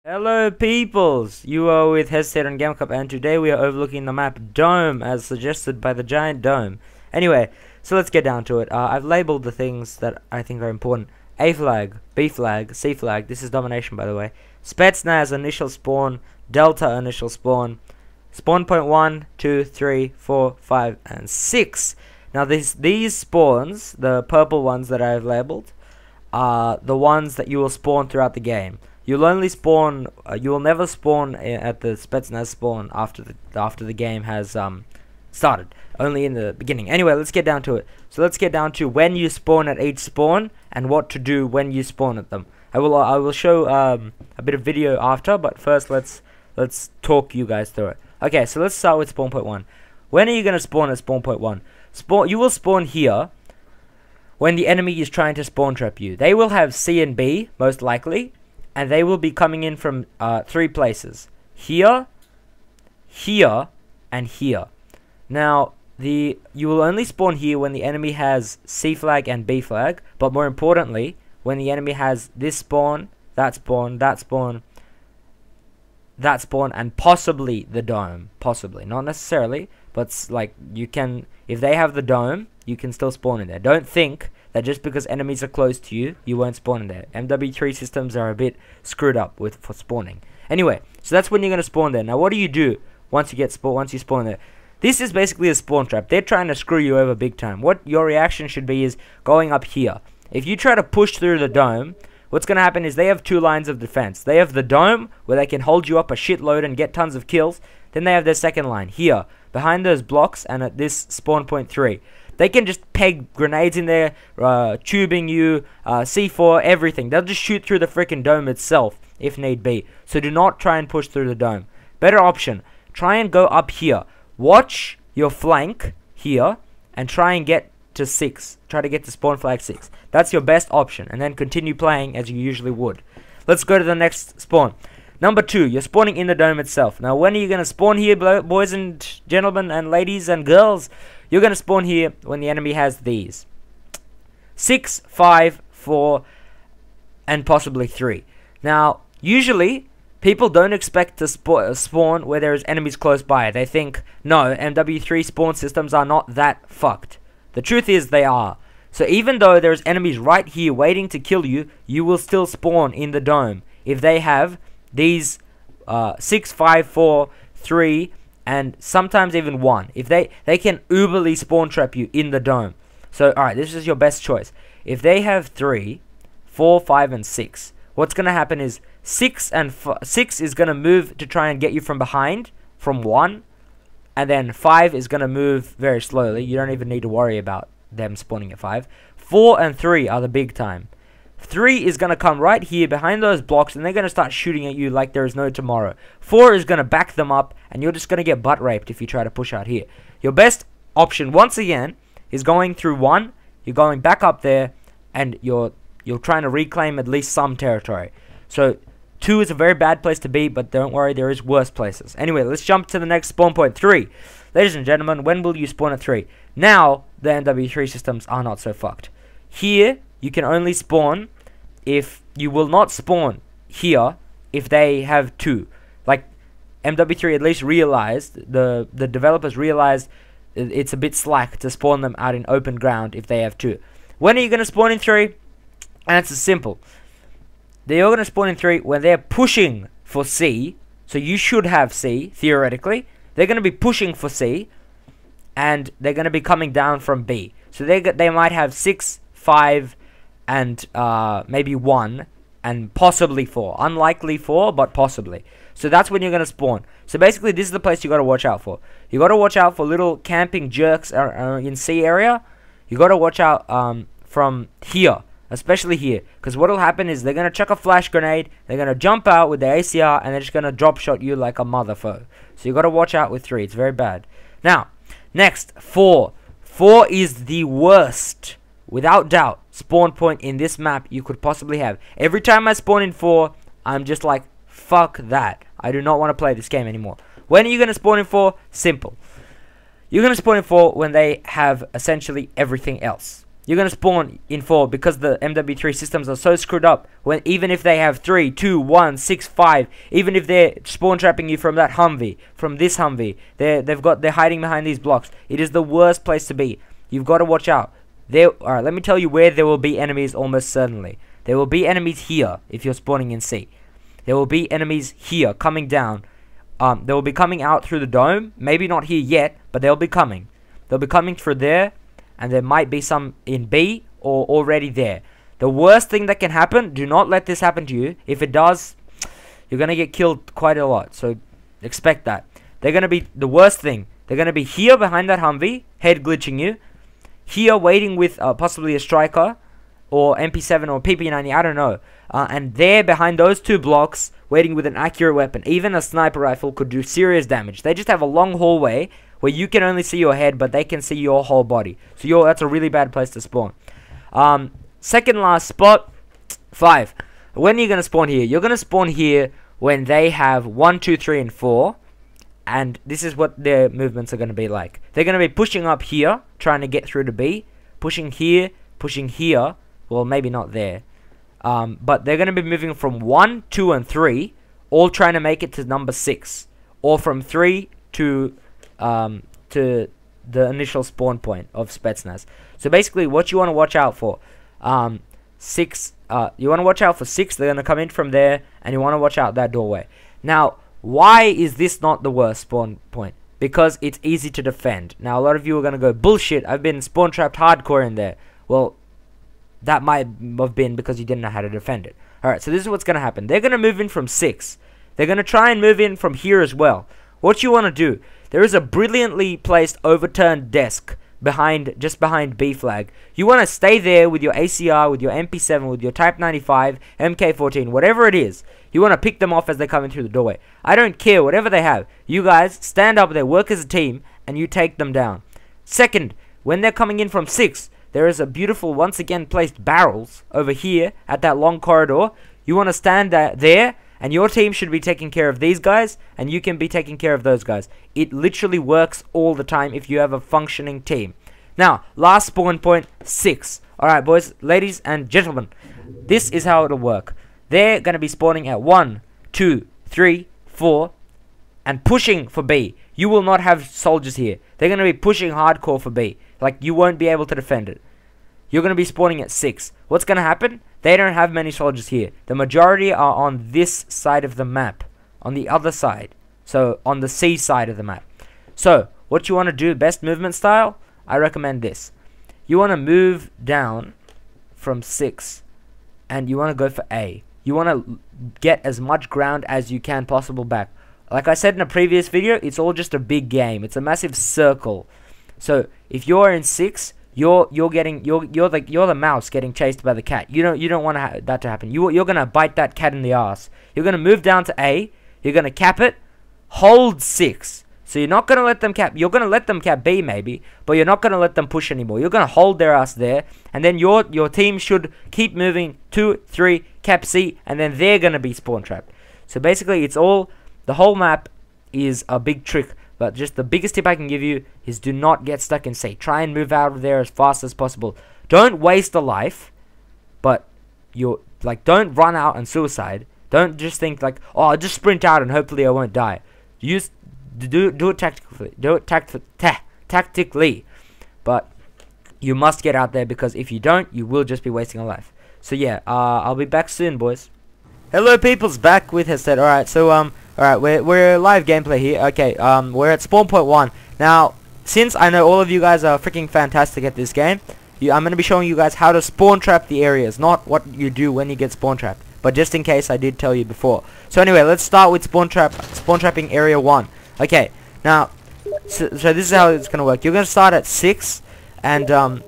Hello peoples, you are with Hesitate on GameCup, and today we are overlooking the map Dome as suggested by the giant dome. Anyway, so let's get down to it. I've labeled the things that I think are important. A flag, B flag, C flag, this is domination by the way. Spetsnaz initial spawn, Delta initial spawn, spawn point 1, 2, 3, 4, 5, and 6. Now these spawns, the purple ones that I've labeled, are the ones that you will spawn throughout the game. You'll only spawn. You will never spawn at the Spetsnaz spawn after the game has started. Only in the beginning. Anyway, let's get down to it. So let's get down to when you spawn at each spawn and what to do when you spawn at them. I will show a bit of video after, but first let's talk you guys through it. Okay, so let's start with spawn point 1. When are you gonna spawn at spawn point 1? You will spawn here when the enemy is trying to spawn trap you. They will have C and B most likely. And they will be coming in from 3 places. Here, here, and here. Now, you will only spawn here when the enemy has C flag and B flag. But more importantly, when the enemy has this spawn, that spawn, that spawn, that spawn, and possibly the dome. Possibly. Not necessarily, but like you can, if they have the dome, you can still spawn in there. Don't think that just because enemies are close to you, you won't spawn in there. MW3 systems are a bit screwed up for spawning. Anyway, so that's when you're gonna spawn there. Now, what do you do once you spawn there? This is basically a spawn trap. They're trying to screw you over big time. What your reaction should be is going up here. If you try to push through the dome, what's gonna happen is they have 2 lines of defense. They have the dome where they can hold you up a shitload and get tons of kills. Then they have their second line here, behind those blocks and at this spawn point 3. They can just peg grenades in there, tubing you, C4, everything. They'll just shoot through the freaking dome itself, if need be. So do not try and push through the dome. Better option, try and go up here. Watch your flank here, and try and get to 6. Try to get to spawn flag 6. That's your best option, and then continue playing as you usually would. Let's go to the next spawn. Number 2, you're spawning in the dome itself. Now, when are you going to spawn here, boys and gentlemen and ladies and girls? You're going to spawn here when the enemy has these. 6, 5, 4, and possibly 3. Now, usually, people don't expect to spawn where there's enemies close by. They think, no, MW3 spawn systems are not that fucked. The truth is they are. So even though there's enemies right here waiting to kill you, you will still spawn in the dome if they have these 6, 5, 4, 3, and sometimes even 1. If they can uberly spawn trap you in the dome. So alright, this is your best choice. If they have 3, 4, 5, and 6, what's gonna happen is 6 is gonna move to try and get you from behind from 1, and then 5 is gonna move very slowly. You don't even need to worry about them spawning at 5. 4 and 3 are the big time. 3 is going to come right here behind those blocks, and they're going to start shooting at you like there is no tomorrow. 4 is going to back them up, and you're just going to get butt raped if you try to push out here. Your best option, once again, is going through 1. You're going back up there, and you're trying to reclaim at least some territory. So 2 is a very bad place to be, but don't worry, there is worse places. Anyway, let's jump to the next spawn point, 3. Ladies and gentlemen, when will you spawn at 3? Now, the MW3 systems are not so fucked. Here, you can only spawn if you will not spawn here if they have 2. Like MW3 at least realized, the developers realized it's a bit slack to spawn them out in open ground if they have 2. When are you going to spawn in 3? And it's simple. They're going to spawn in 3 when they're pushing for C. So you should have C, theoretically. They're going to be pushing for C, and they're going to be coming down from B. So they might have 6, 5, and maybe 1, and possibly 4. Unlikely 4, but possibly. So that's when you're going to spawn. So basically, this is the place you got to watch out for. You got to watch out for little camping jerks in C area. You got to watch out from here, especially here, because what will happen is they're going to chuck a flash grenade, they're going to jump out with the ACR, and they're just going to drop shot you like a motherfucker. So you got to watch out with 3. It's very bad. Now, next, 4. 4 is the worst, without doubt, spawn point in this map you could possibly have. Every time I spawn in 4, I'm just like, fuck that. I do not want to play this game anymore. When are you going to spawn in 4? Simple. You're going to spawn in 4 when they have essentially everything else. you're gonna spawn in 4 because the MW3 systems are so screwed up. When even if they have 3, 2, 1, 6, 5, even if they're spawn trapping you from that Humvee, from this Humvee, they're hiding behind these blocks. It is the worst place to be. You've got to watch out. Alright, let me tell you where there will be enemies almost certainly. There will be enemies here if you're spawning in C. There will be enemies here coming down. They will be coming out through the dome. Maybe not here yet, but they'll be coming. They'll be coming through there. And there might be some in B or already there. The worst thing that can happen, do not let this happen to you. If it does, you're going to get killed quite a lot. So expect that. They're going to be the worst thing. They're going to be here behind that Humvee, head glitching you. Here waiting with possibly a striker or MP7 or PP90, I don't know. And there behind those 2 blocks, waiting with an accurate weapon. Even a sniper rifle could do serious damage. They just have a long hallway where you can only see your head, but they can see your whole body. So that's a really bad place to spawn. Second last spot, 5. When are you going to spawn here? You're going to spawn here when they have 1, 2, 3, and 4. And this is what their movements are going to be like. They're going to be pushing up here, trying to get through to B. Pushing here. Well, maybe not there. But they're going to be moving from 1, 2, and 3, all trying to make it to number 6. Or from 3 to the initial spawn point of Spetsnaz. So basically, what you want to watch out for, 6. You want to watch out for 6. They're going to come in from there, and you want to watch out that doorway. Now, why is this not the worst spawn point? Because it's easy to defend. Now, a lot of you are going to go, bullshit, I've been spawn trapped hardcore in there. Well, that might have been because you didn't know how to defend it. Alright, so this is what's going to happen. They're going to move in from 6. They're going to try and move in from here as well. What you want to do, there is a brilliantly placed overturned desk just behind B flag. You want to stay there with your ACR, with your MP7, with your Type 95, MK14, whatever it is. You want to pick them off as they come in through the doorway. I don't care, whatever they have. You guys stand up there, work as a team, and you take them down. Second, when they're coming in from 6, there is a beautiful, once again placed barrels over here at that long corridor. You want to stand there, and your team should be taking care of these guys, and you can be taking care of those guys. It literally works all the time if you have a functioning team. Now, last spawn point, 6. Alright, boys, ladies, and gentlemen. This is how it'll work. They're going to be spawning at 1, 2, 3, 4, and pushing for B. You will not have soldiers here. They're going to be pushing hardcore for B. Like, you won't be able to defend it. You're going to be spawning at 6. What's going to happen? They don't have many soldiers here. The majority are on this side of the map. On the other side. So, on the C side of the map. So, what you want to do, best movement style, I recommend this. You want to move down from 6. And you want to go for A. You want to get as much ground as you can possible back. Like I said in a previous video, it's all just a big game. It's a massive circle. So, if you're in 6, you're the mouse getting chased by the cat. You don't want that to happen. You're gonna bite that cat in the ass. You're gonna move down to A. You're gonna cap it. Hold 6. So you're not gonna let them cap. You're gonna let them cap B maybe, but you're not gonna let them push anymore. You're gonna hold their ass there, and then your team should keep moving 2, 3, cap C, and then they're gonna be spawn trapped. So basically, the whole map is a big trick. But just the biggest tip I can give you is do not get stuck in C. Try and move out of there as fast as possible. Don't waste a life, but don't run out and suicide. Don't just think like, oh, I'll just sprint out and hopefully I won't die. Do it tactically. Do it tactically. But you must get out there, because if you don't, you will just be wasting a life. So yeah, I'll be back soon, boys. Hello, peoples, back with Headset. Alright, so alright, we're live gameplay here. Okay, we're at spawn point 1. Now, since I know all of you guys are freaking fantastic at this game, I'm going to be showing you guys how to spawn trap the areas, not what you do when you get spawn trapped. But just in case I did tell you before. So anyway, let's start with spawn trapping area 1. Okay, now, so this is how it's going to work. You're going to start at 6, and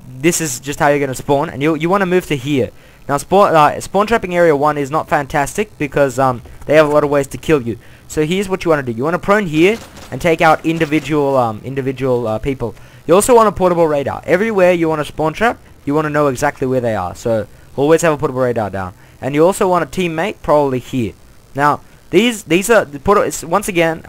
this is just how you're going to spawn, and you want to move to here. Now, spawn trapping area 1 is not fantastic because they have a lot of ways to kill you. So here's what you want to do. You want to prone here and take out individual people. You also want a portable radar. Everywhere you want to spawn trap, you want to know exactly where they are. So always have a portable radar down. And you also want a teammate probably here. Now, these are once again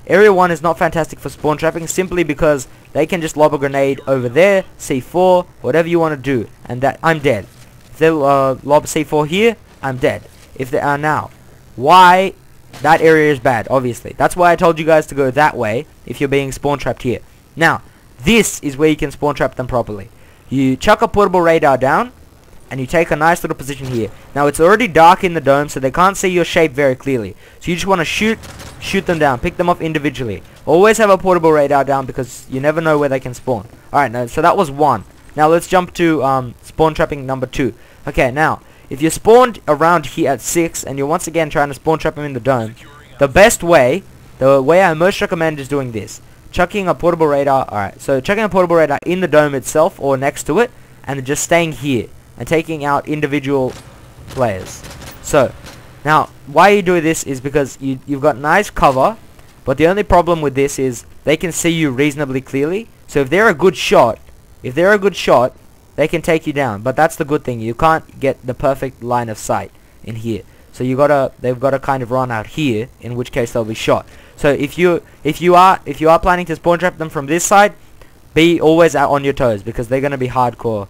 Area 1 is not fantastic for spawn trapping simply because they can just lob a grenade over there, C4, whatever you want to do, and that I'm dead. If they lob C4 here, I'm dead. If they are now, why that area is bad, obviously. That's why I told you guys to go that way if you're being spawn trapped here. Now, this is where you can spawn trap them properly. You chuck a portable radar down, and you take a nice little position here. Now, it's already dark in the dome, so they can't see your shape very clearly. So you just want to shoot them down, pick them off individually. Always have a portable radar down because you never know where they can spawn. Alright, so that was 1. Now, let's jump to spawn trapping number 2. Okay, now, if you're spawned around here at 6, and you're once again trying to spawn trap them in the dome, the best way, the way I most recommend is doing this. Chucking a portable radar, alright, so chucking a portable radar in the dome itself, or next to it, and just staying here, and taking out individual players. So, now, why you do this is because you've got nice cover, but the only problem with this is they can see you reasonably clearly, so if they're a good shot, they can take you down. But that's the good thing, you can't get the perfect line of sight in here. So they've got to kind of run out here, in which case they'll be shot. So if you are planning to spawn trap them from this side, be always out on your toes because they're gonna be hardcore.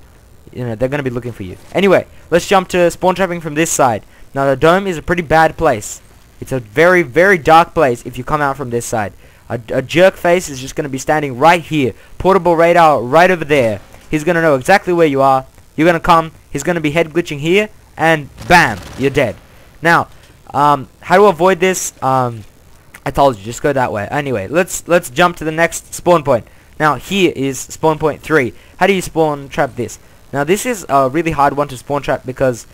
You know, they're gonna be looking for you. Anyway, let's jump to spawn trapping from this side. Now the dome is a pretty bad place. It's a very, very dark place if you come out from this side. A jerk face is just gonna be standing right here. Portable radar right over there. He's gonna know exactly where you are. You're gonna come. He's gonna be head glitching here, and bam, you're dead. Now, how to avoid this? I told you, just go that way. Anyway, let's jump to the next spawn point. Now here is spawn point 3. How do you spawn trap this? Now this is a really hard one to spawn trap because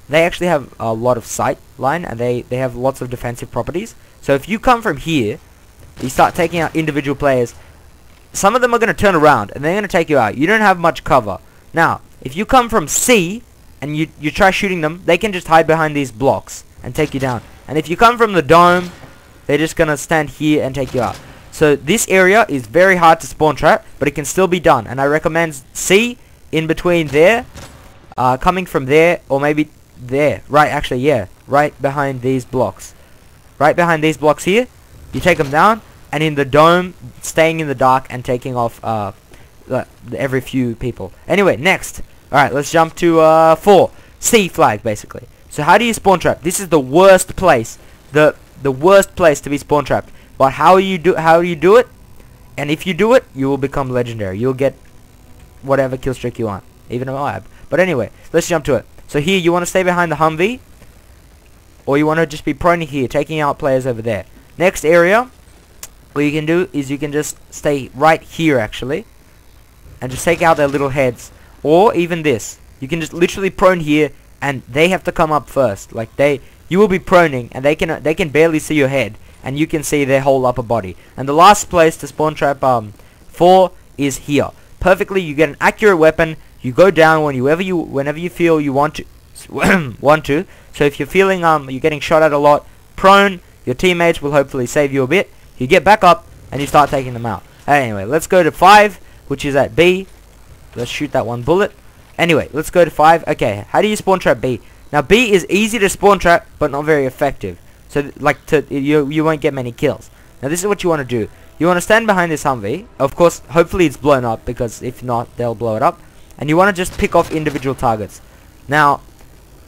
they actually have a lot of sight line and they have lots of defensive properties. So if you come from here, you start taking out individual players, some of them are going to turn around and they're going to take you out. You don't have much cover. Now, if you come from C and you try shooting them, they can just hide behind these blocks and take you down. And if you come from the dome, they're just going to stand here and take you out. So this area is very hard to spawn trap, but it can still be done. And I recommend C in between there, coming from there, or maybe there. Right, actually, yeah. Right behind these blocks. Right behind these blocks here. You take them down, and in the dome, staying in the dark and taking off every few people. Anyway, next. Alright, let's jump to 4. C flag, basically. So how do you spawn trap? This is the worst place. The worst place to be spawn trapped. But how do you do it? And if you do it, you will become legendary. You'll get whatever kill streak you want. Even a lab. But anyway, let's jump to it. So here, you want to stay behind the Humvee. Or you want to just be prone here, taking out players over there. Next area, what you can do is you can just stay right here, actually. And just take out their little heads. Or even this. You can just literally prone here, and they have to come up first. Like, you will be proning, and they can barely see your head. And you can see their whole upper body. And the last place to spawn trap 4 is here. Perfectly, you get an accurate weapon. You go down whenever you feel you want to. So if you're feeling you're getting shot at a lot, prone, your teammates will hopefully save you a bit. You get back up and you start taking them out. Anyway, let's go to 5, which is at B. Let's shoot that one bullet. Anyway, let's go to 5. Okay, how do you spawn trap B? Now B is easy to spawn trap, but not very effective. So you won't get many kills. Now this is what you want to do. You want to stand behind this Humvee. Of course, hopefully it's blown up, because if not, they'll blow it up. And you want to just pick off individual targets. Now,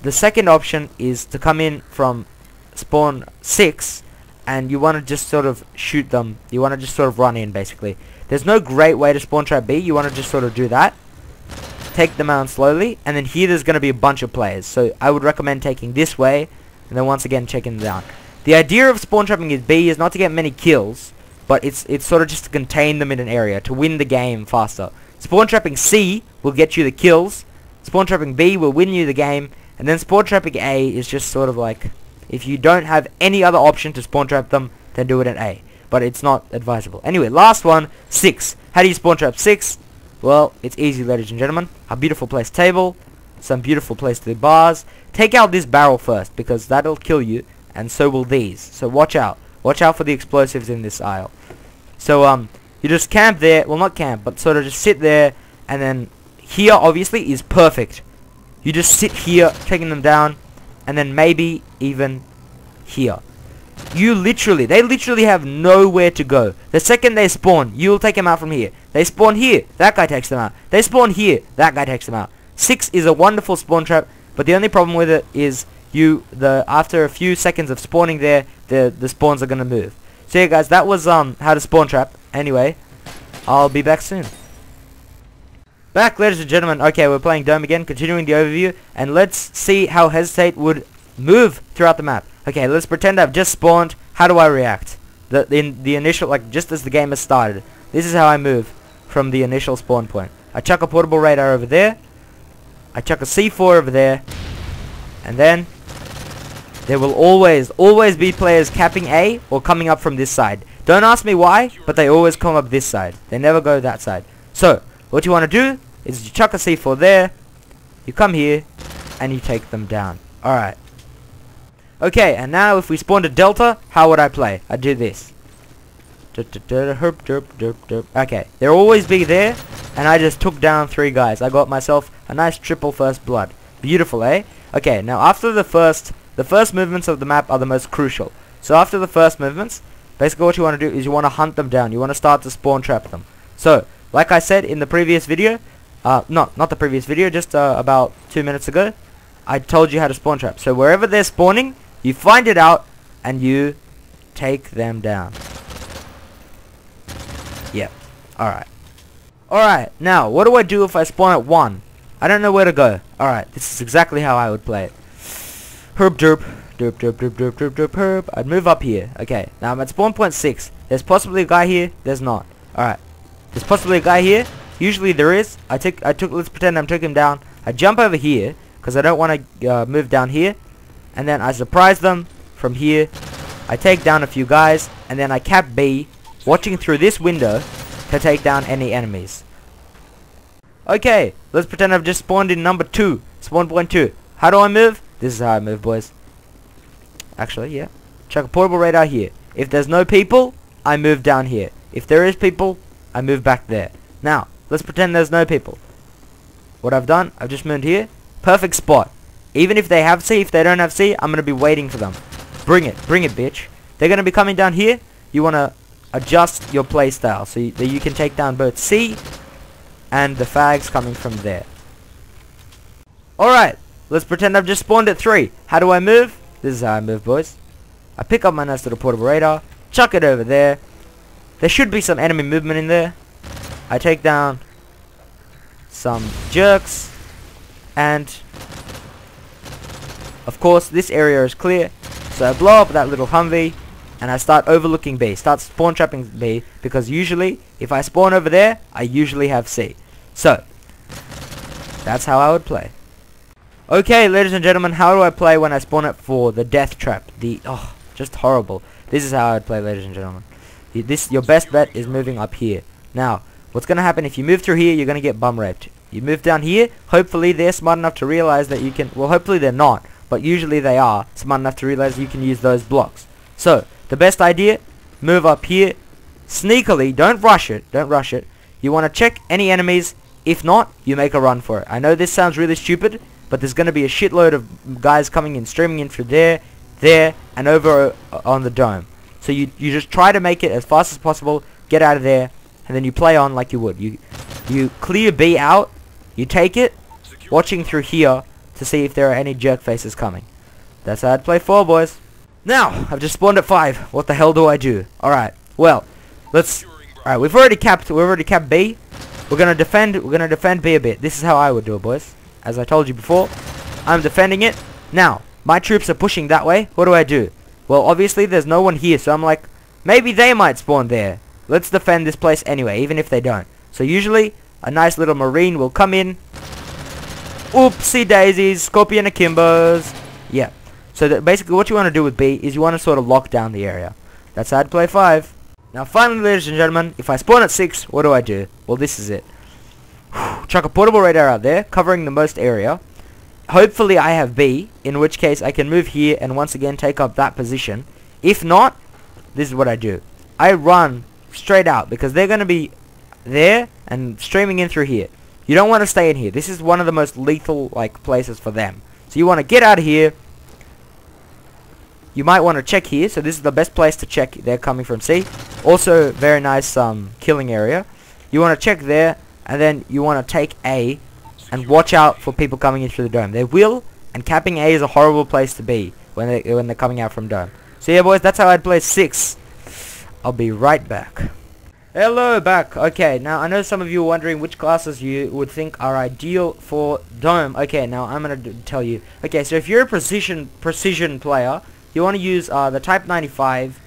the second option is to come in from spawn 6, and you want to just sort of shoot them. You want to just sort of run in, basically. There's no great way to spawn trap B. You want to just sort of do that. Take them out slowly, and then here there's going to be a bunch of players. So I would recommend taking this way, and then once again checking them down. The idea of spawn trapping is B is not to get many kills, but it's sort of just to contain them in an area, to win the game faster. Spawn trapping C will get you the kills, spawn trapping B will win you the game, and then spawn trapping A is just sort of like, if you don't have any other option to spawn trap them, then do it at A. But it's not advisable. Anyway, last one, 6. How do you spawn trap 6? Well, it's easy, ladies and gentlemen. A beautiful placed table, some beautiful placed bars. Take out this barrel first, because that'll kill you, and so will these. So watch out. Watch out for the explosives in this aisle. So, you just camp there. Well, not camp, but sort of just sit there, and then here, obviously, is perfect. You just sit here, taking them down, and then maybe even here. they literally have nowhere to go. The second they spawn, you'll take them out from here. They spawn here, that guy takes them out. They spawn here, that guy takes them out. 6 is a wonderful spawn trap, but the only problem with it is after a few seconds of spawning there, the spawns are gonna move. So yeah guys, that was how to spawn trap. Anyway, I'll be back soon. Back, ladies and gentlemen. Okay, we're playing Dome again, continuing the overview, and let's see how Hesitate would move throughout the map. Okay, let's pretend I've just spawned. How do I react? The initial, like, just as the game has started. This is how I move from the initial spawn point. I chuck a portable radar over there. I chuck a C4 over there. And then there will always be players capping A or coming up from this side. Don't ask me why, but they always come up this side. They never go that side. So, what you want to do is you chuck a C4 there, you come here, and you take them down. Alright. Okay, and now if we spawned a Delta, how would I play? I'd do this. Okay, they'll always be there, and I just took down 3 guys. I got myself a nice triple first blood. Beautiful, eh? Okay, now after the first movements of the map are the most crucial. So after the first movements, basically what you want to do is you want to hunt them down. You want to start to spawn trap them. So, like I said in the previous video, not the previous video, just about 2 minutes ago, I told you how to spawn trap. So wherever they're spawning, you find it out, and you take them down. Yep. Alright. Alright, now, what do I do if I spawn at 1? I don't know where to go. Alright, this is exactly how I would play it. Herb derp. Derp derp derp derp derp derp herb. I'd move up here. Okay, now I'm at spawn point 6. There's possibly a guy here. There's not. Alright. There's possibly a guy here. Usually there is. Let's pretend I'm taking him down. I jump over here, because I don't want to move down here. And then I surprise them from here. I take down a few guys, and then I cap B, watching through this window to take down any enemies. Okay, let's pretend I've just spawned in number 2. Spawn point 2. How do I move? This is how I move, boys. Actually, yeah. Chuck a portable radar here. If there's no people, I move down here. If there is people, I move back there. Now, let's pretend there's no people. What I've done, I've just moved here. Perfect spot. Even if they have C, if they don't have C, I'm going to be waiting for them. Bring it, bitch. They're going to be coming down here. You want to adjust your playstyle so that you can take down both C and the fags coming from there. Alright, let's pretend I've just spawned at 3. How do I move? This is how I move, boys. I pick up my nice little portable radar, chuck it over there. There should be some enemy movement in there. I take down some jerks, and of course this area is clear. So I blow up that little Humvee, and I start overlooking B, start spawn trapping B, because usually if I spawn over there, I usually have C. So that's how I would play. Okay, ladies and gentlemen, how do I play when I spawn at 4? The death trap. Just horrible. This is how I would play, ladies and gentlemen. Your best bet is moving up here. Now, what's going to happen if you move through here, you're going to get bum raped. You move down here, hopefully they're smart enough to realize that you can, well, hopefully they're not, but usually they are smart enough to realize you can use those blocks. So, the best idea, move up here, sneakily, don't rush it, You want to check any enemies. If not, you make a run for it. I know this sounds really stupid, but there's going to be a shitload of guys coming in, streaming in through there, and over on the dome. So you just try to make it as fast as possible, get out of there, and then you play on like you would. You clear B out, you take it, watching through here to see if there are any jerk faces coming. That's how I'd play 4, boys. Now, I've just spawned at 5. What the hell do I do? Alright, well, alright, we've already capped B. We're gonna defend B a bit. This is how I would do it, boys. As I told you before, I'm defending it. Now, my troops are pushing that way. What do I do? Well, obviously there's no one here, so I'm like, maybe they might spawn there. Let's defend this place anyway, even if they don't. So usually, a nice little marine will come in. Oopsie daisies, scorpion akimbos. Yeah. So basically what you want to do with B is you want to sort of lock down the area. That's how I'd play 5. Now finally, ladies and gentlemen, if I spawn at 6, what do I do? Well, this is it. Chuck a portable radar out there, covering the most area. Hopefully I have B, in which case I can move here and once again take up that position. If not, this is what I do. I run straight out, because they're going to be there and streaming in through here. You don't want to stay in here. This is one of the most lethal places for them. So you want to get out of here, you might want to check here. So this is the best place to check. They're coming from C. Also, very nice killing area. You want to check there, and then you want to take A, and watch out for people coming in through the dome. They will, and capping A is a horrible place to be when they're coming out from dome. So yeah, boys, that's how I'd play 6. I'll be right back. Hello, back. Okay, now I know some of you are wondering which classes you would think are ideal for dome. Okay, now I'm gonna tell you. Okay, so if you're a precision player, you want to use the Type 95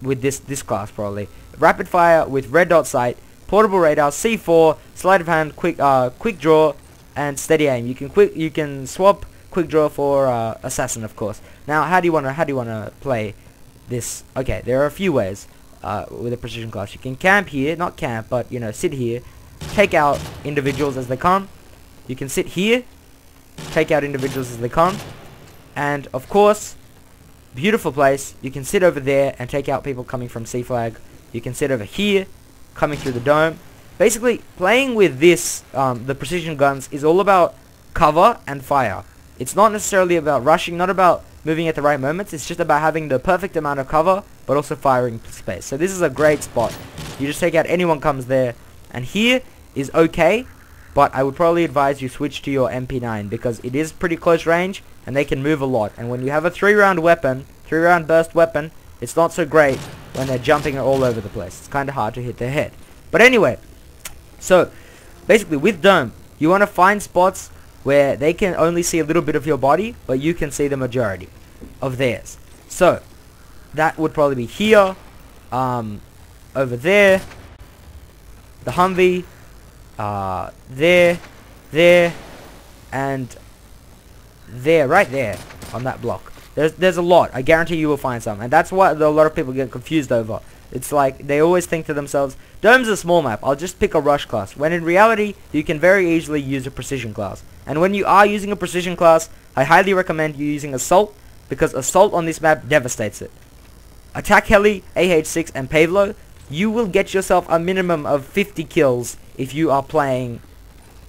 with this class probably. Rapid fire with red dot sight, portable radar, C4, sleight of hand, quick draw, and steady aim. You can swap quick draw for assassin, of course. Now, how do you wanna play this? Okay, there are a few ways with a precision class. You can camp here, not camp, but you know, sit here, take out individuals as they come. You can sit here, take out individuals as they come, and of course, beautiful place. You can sit over there and take out people coming from C flag. You can sit over here, coming through the dome. Basically, playing with this, the precision guns, is all about cover and fire. It's not necessarily about rushing, not about moving at the right moments. It's just about having the perfect amount of cover, but also firing space. So this is a great spot. You just take out anyone comes there. And here is okay, but I would probably advise you switch to your MP9 because it is pretty close range, and they can move a lot. And when you have a 3-round weapon, 3-round burst weapon, it's not so great when they're jumping all over the place. It's kind of hard to hit their head. But anyway, so basically with dome, you want to find spots where they can only see a little bit of your body, but you can see the majority of theirs. So that would probably be here, over there, the Humvee, there, and there, right there, on that block. There's a lot. I guarantee you will find some, and that's what a lot of people get confused over. It's like they always think to themselves, dome's a small map, I'll just pick a rush class, when in reality you can very easily use a precision class. And when you are using a precision class, I highly recommend you using assault, because assault on this map devastates it. Attack heli, AH6 and Pavlo, you will get yourself a minimum of 50 kills if you are playing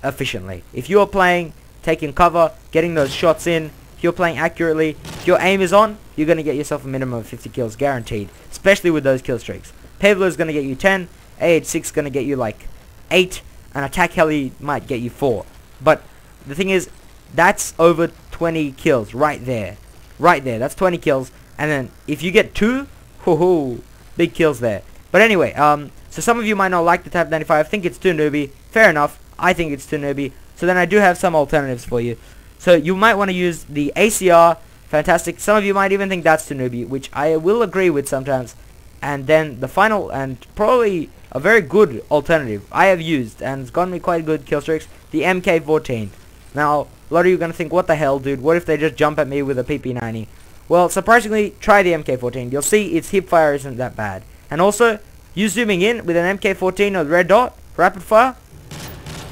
efficiently. If you are playing, taking cover, getting those shots in, if you're playing accurately, if your aim is on, you're going to get yourself a minimum of 50 kills guaranteed, especially with those kill streaks. Pavlo is going to get you 10, AH6 is going to get you like 8, and attack heli might get you 4. But the thing is, that's over 20 kills right there. Right there, that's 20 kills. And then if you get 2, hoo-hoo, big kills there. But anyway, so some of you might not like the Type 95, think it's too newbie. Fair enough, I think it's too newbie. So then I do have some alternatives for you. So you might want to use the ACR, fantastic. Some of you might even think that's too newbie, which I will agree with sometimes. And then the final, and probably a very good alternative I have used, and it's gotten me quite good kill streaks, the MK14. Now, a lot of you are going to think, what the hell, dude, what if they just jump at me with a PP90? Well, surprisingly, try the MK14. You'll see its hip fire isn't that bad. And also, you zooming in with an MK14 or the red dot, rapid fire,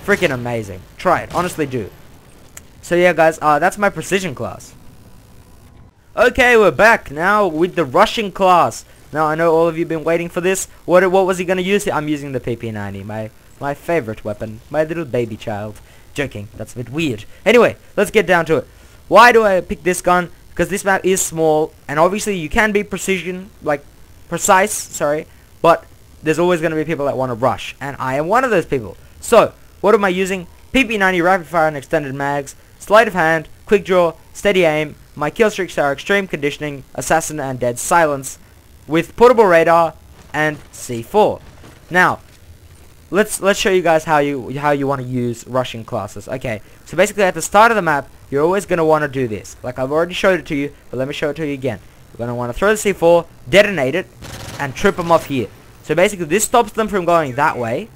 freaking amazing. Try it, honestly do. So yeah, guys, that's my precision class. Okay, we're back now with the rushing class. Now, I know all of you have been waiting for this. What was he going to use? I'm using the PP90, my favorite weapon, my little baby child. Joking, that's a bit weird. Anyway, let's get down to it. Why do I pick this gun? Because this map is small, and obviously you can be precise, sorry, but there's always going to be people that want to rush, and I am one of those people. So, what am I using? PP90, rapid fire and extended mags, sleight of hand, quick draw, steady aim. My kill streaks are extreme conditioning, assassin and dead silence, with portable radar and C4. Now, let's show you guys how you want to use rushing classes. Okay, so basically at the start of the map, you're always going to want to do this. Like I've already showed it to you, but let me show it to you again. You're going to want to throw the C4, detonate it, and trip them off here. So basically this stops them from going that way.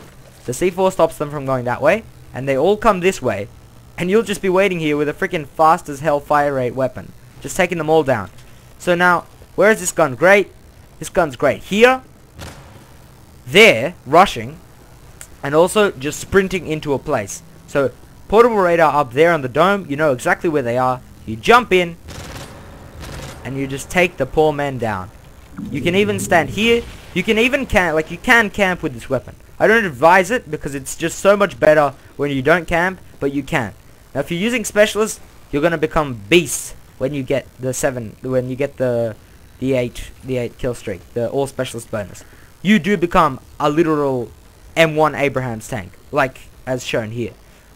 The C4 stops them from going that way, and they all come this way. And you'll just be waiting here with a freaking fast as hell fire rate weapon, just taking them all down. So now, where is this gun great? This gun's great here, there, rushing, and also just sprinting into a place. So portable radar up there on the dome, you know exactly where they are. You jump in, and you just take the poor men down. You can even stand here. You can even camp, you can camp with this weapon. I don't advise it because it's just so much better when you don't camp, but you can. Now if you're using specialists, you're going to become beasts when you get the the 8 kill streak, the all specialist bonus. You do become a literal M1 Abraham's tank, like as shown here.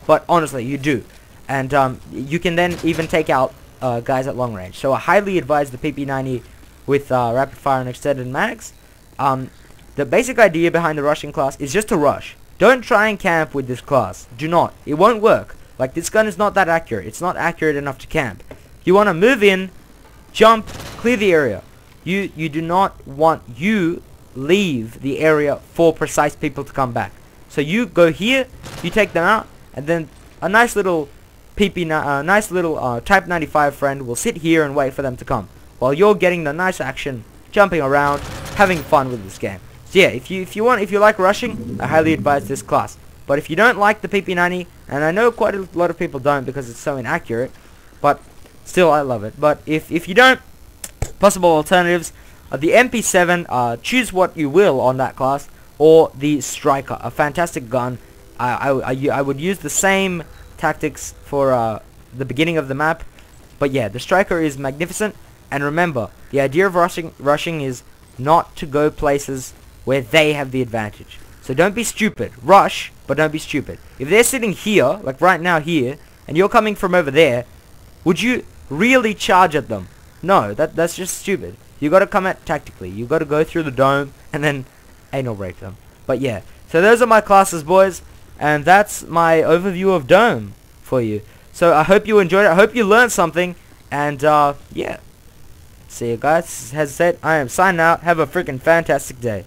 But honestly, you do. And you can then even take out guys at long range. So I highly advise the PP90 with rapid fire and extended mags. The basic idea behind the rushing class is just to rush. Don't try and camp with this class. Do not. It won't work. Like, this gun is not that accurate. It's not accurate enough to camp. You want to move in, jump, clear the area. You do not want you leave the area for precise people to come back. So you go here, you take them out, and then a nice little Type 95 friend will sit here and wait for them to come, while you're getting the nice action, jumping around, having fun with this game. So yeah, if you like rushing, I highly advise this class. But if you don't like the PP90, and I know quite a lot of people don't because it's so inaccurate, but still I love it. But if you don't, possible alternatives are the MP7. Choose what you will on that class, or the Striker, a fantastic gun. I would use the same tactics for the beginning of the map, but yeah, the Striker is magnificent. And remember, the idea of rushing is not to go places where they have the advantage. So don't be stupid. Rush, but don't be stupid. If they're sitting here, like right now here, and you're coming from over there, would you really charge at them? No, that's just stupid. You gotta come at tactically. You gotta go through the dome and then anal rape them. But yeah, so those are my classes, boys, and that's my overview of Dome for you. So I hope you enjoyed it. I hope you learned something, and yeah. See you guys. As said, I am signing out. Have a freaking fantastic day.